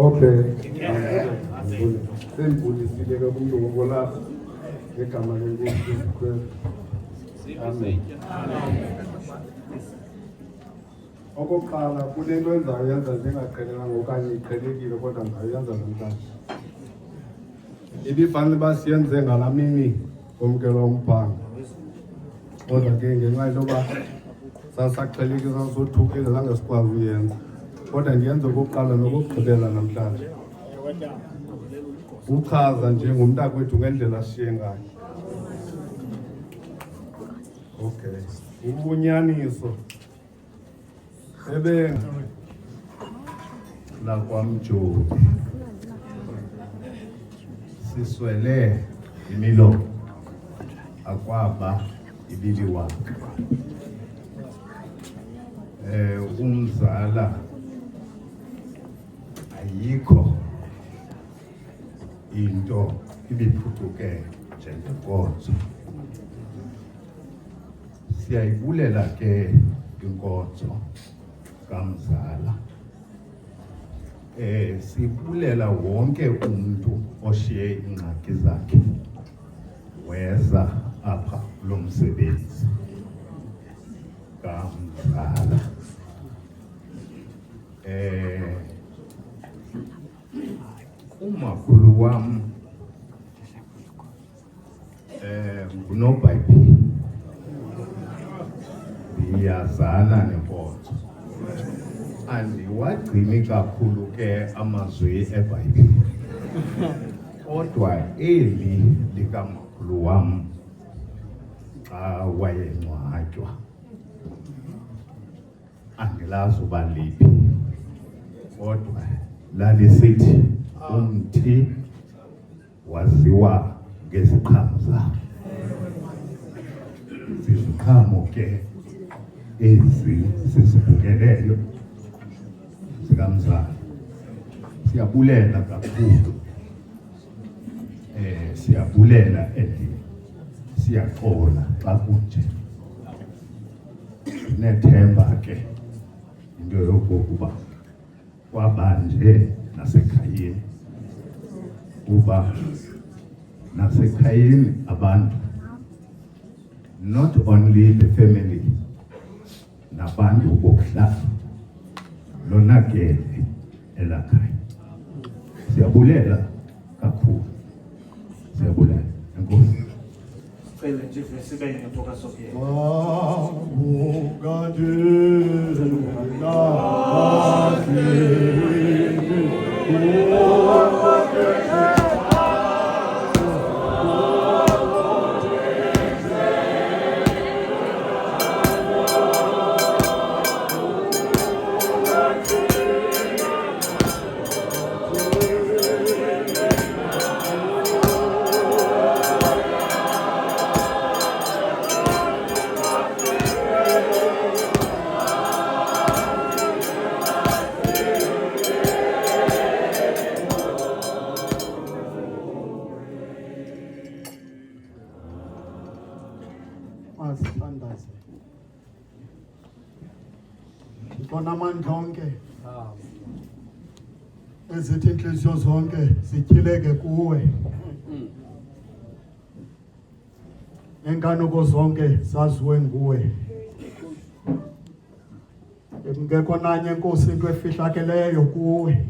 Okay. Sembudisile ke umuntu ngola egama lenkosi uKristu. Amen. Okokuqala kunento enzayenza njengaqhelelanga okanye iqhelekile kodwa ngayenza namhlanje. Ibifanele basiyenze ngalamini omkelo umphanga. Kodwa ke ngenxa yoba sasaqhelekisa sothukile zange sikwazi uyenza. Kodwa ndiyenza okokuqala nokugqibela namhlanje. Uchaza njengomntakwethu ngendlela ashiye ngayo. Okay. Ubunyaniso ebe la kwamjobi siswele imilo akwaba ibiliwa umzala ayikho into ibiphucuke njengenkonzo. Siyayibulela ke inkonzo kamzala. Sibulela wonke umuntu oshiye ingxaki zakhe weza apha lo msebenzi kamzala. Umakhulu wam nguNobhayibhile. Ndiyazana nenkonzo. Andiwagcini kakhulu ke amazwi eBhayibhile. Kodwa eli likamakhulu wam xa wayengcwatywa andilazi uba liphi. Kodwa lalisithi umthi waziwa ngeziqhamo zawo. Ziziqhamo ke ezi sizibukeleyo zikamzala. Siyabulela kakhulu. Siyabulela siyaxola xa kunje. Nethemba ke into yokokuba kwabanje nasekhayeni kuba nasekhayeni abantu, not only the family, nabantu bokuhlala lonakele elakhaya. Siyabulela kakhulu. Siyabulela. Enkosi. Cela nje sibe ngetoka sokhe. Asithandaze. Ngibona amandla onke. Ezithi inhliziyo zonke zityhileke kuwe. Nenkanuko zonke zaziwe nguwe. Ngekho nanye Nkosi into efihlakeleyo kuwe.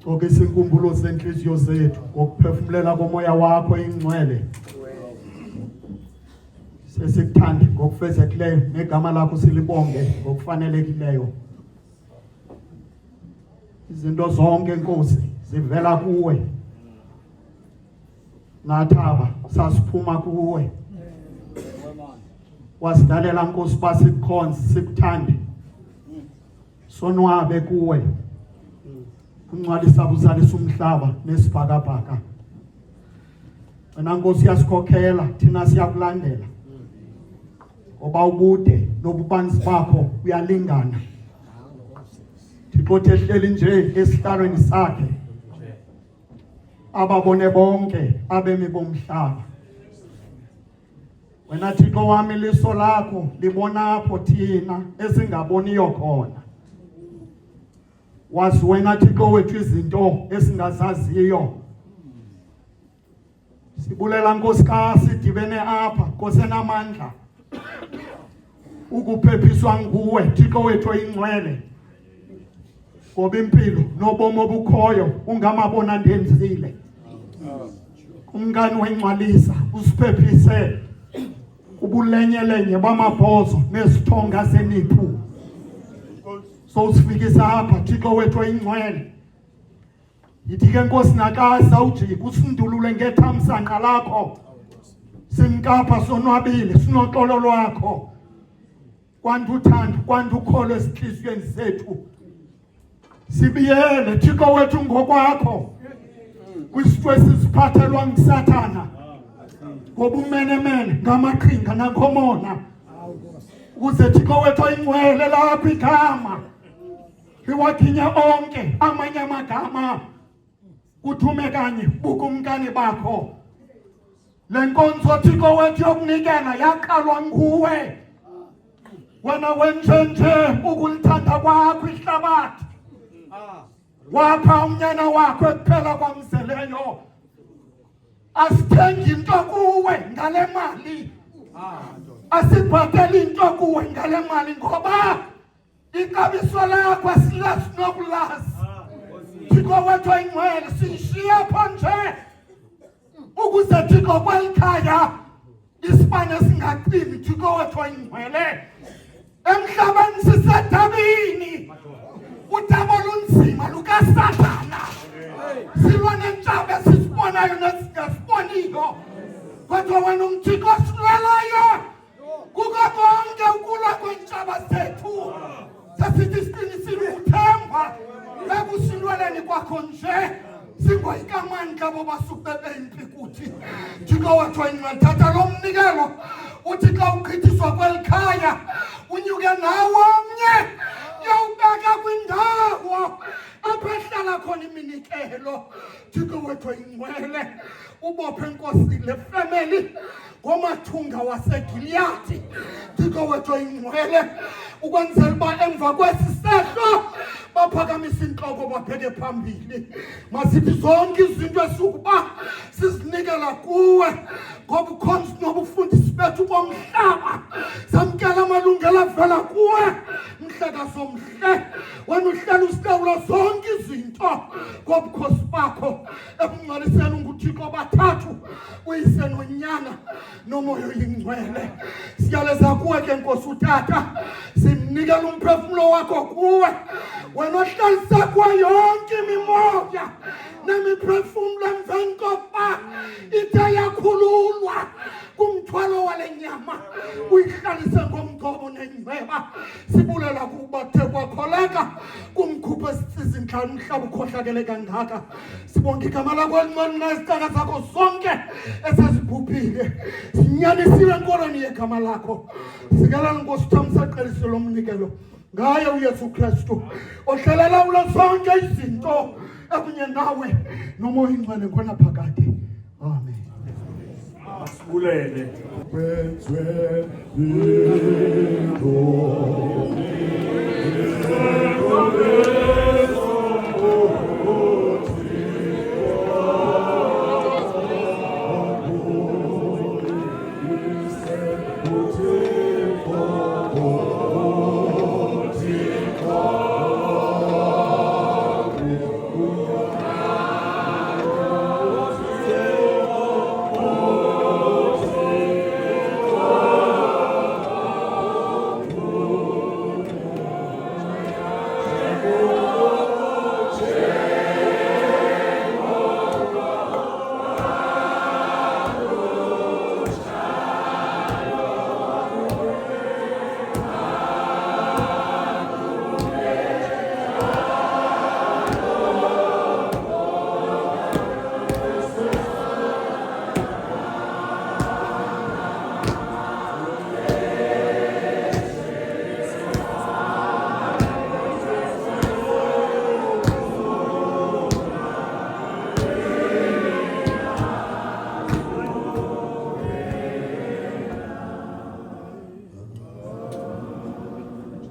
Xokisa inkumbulo zenhliziyo zethu ngokuphefumulela komoya wakho ingcwele. Sesikuthanda ngokufezekileyo negama lakho silibonge ngokufanelekileyo. Izinto zonke Nkosi zivela kuwe. Nathaba sasiphuma kuwe. Wasidalela Nkosi basikukhonze sikuthande. Sonwabe kuwe. Ungcwalisa buzalisa umhlaba nesibhakabhaka. Wena Nkosi yasikhokhela thina siyakulandela. Oba ubude nobubanzi bakho uyalingana. Thixo tehleli nje esihlalweni sakhe. Ababone bonke abemi bomhlaba. Wena Thixo wami liso lakho libona apho thina esingaboniyo khona. wazi wena Thixo wethu izinto esingazaziyo. Sibulela Nkosikazi sidibene apha Nkosi enamandla ukuphephiswa nguwe Thixo wethu oyingcwele, ngoba impilo nobomi obukhoyo ungamabona ndenzile. Umngani wengcwalisa usiphephise ubulenyelenye bamabhozo nezithonga zeniphu. So sifikisa apha Thixo wethu oyingcwele. Yithi ke Nkosi nakaza ujike usindulule ngethamsanqa lakho. Simkapha sonwabile sinoxolo lwakho. Kwanti uthando, kwanti ukholo ezinhliziyweni zethu. Sibiyele Thixo wethu ngokwakho. Kwisitwe sisiphathelwa nguSathana. Ngobumenemene ngamaqhinga nankomona. Ukuze Thixo wethu oyingcwele lapha igama liwathinye onke amanye amagama. Kuthume kanye bukumkani bakho. Le nkonzo Thixo wethu yokunikela yaqalwa nguwe. Wena wenjenje ukulithanda kwakho ihlabathi. Wapha umnyana wakho ekuphela kwamzeleyo. Asithengi into kuwe ngale mali. Asibhatali into kuwe ngale mali ngoba ixabiso lakho asilazi nokulazi. Thixo wethu oyingcwele sishiya nje ukuze Thixo kwelikhaya isibane singacimi. Thixo wethu oyingcwele emhlabeni sisedabini. Udaba olunzima lukaSathana. Silwa nentshaba esisibonayo nesingasiboniyo. Kodwa wena uMthixo osilwelayo kuko konke ukulwa kwentshaba zethu. Sasithi siqinisile ukuthemba ekusilweleni kwakho nje. Singoyikamandla bobasuke bempi kuthi Thixo wethu oyingcwele thatha lo mnikelo uthi xa uchithiswa kwelikhaya unyuke nawo omnye yowubeka kwindawo apho ehlala khona iminikelo. Thixo wethu oyingcwele ubophe Nkosi le family ngomathunga waseGiliyadi. Thixo wethu oyingcwele ukwenzela uba emva kwesi sehlo baphakamisa intloko babheke phambili. Masithi zonke izinto esukuba sizinikela kuwe ngobukhonzi nobufundisi bethu bomhlaba. Samkela amalungelo avela kuwe Mhlekazi omhle. Wena uhlala usilawula zonke izinto ngobukhosi bakho ekungcwaliseni unguThixo bathathu uyise nonyana nomoya oyingcwele. Siyaleza kuwe ke Nkosi uTata, simnikela umphefumulo wakho kuwe. Wena ohlalisa kuwe yonke imimoya nemiphefumulo emveni kokuba ithe yakhululwa kumthwalo wale nyama uyihlalise ngomgcobo nenyeba. Sibulela kuba the kwakholeka kumkhupha izinhlanu umhlaba ukhohlakele kangaka. Sibonga igama lakho elincane nezicaka zakho zonke esezibhubhile. Sinyanisile enkolweni yegama lakho. Sikelela Nkosi uthamsaqelise lo mnikelo ngaye uYesu Kristu ohlalela ulo zonke izinto ekunye nawe nomoya oyingcwele khona phakade. Amen. Asibulele. Wenzwe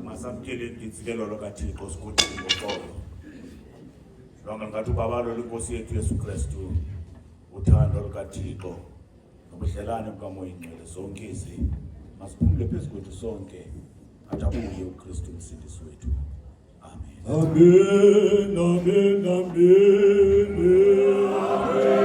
Masamkele ngitsikelo lokaThixo sikudinga uqobo. Longa ngathi ubabalo lenkosi yethu Yesu Kristu, uthando lukaThixo, nobudlelwane bukaMoya Oyingcwele zonke izi masiphumule phezu kwethu sonke, athi abuye uKristu umsindisi wethu. Amen. Amen, amen, amen.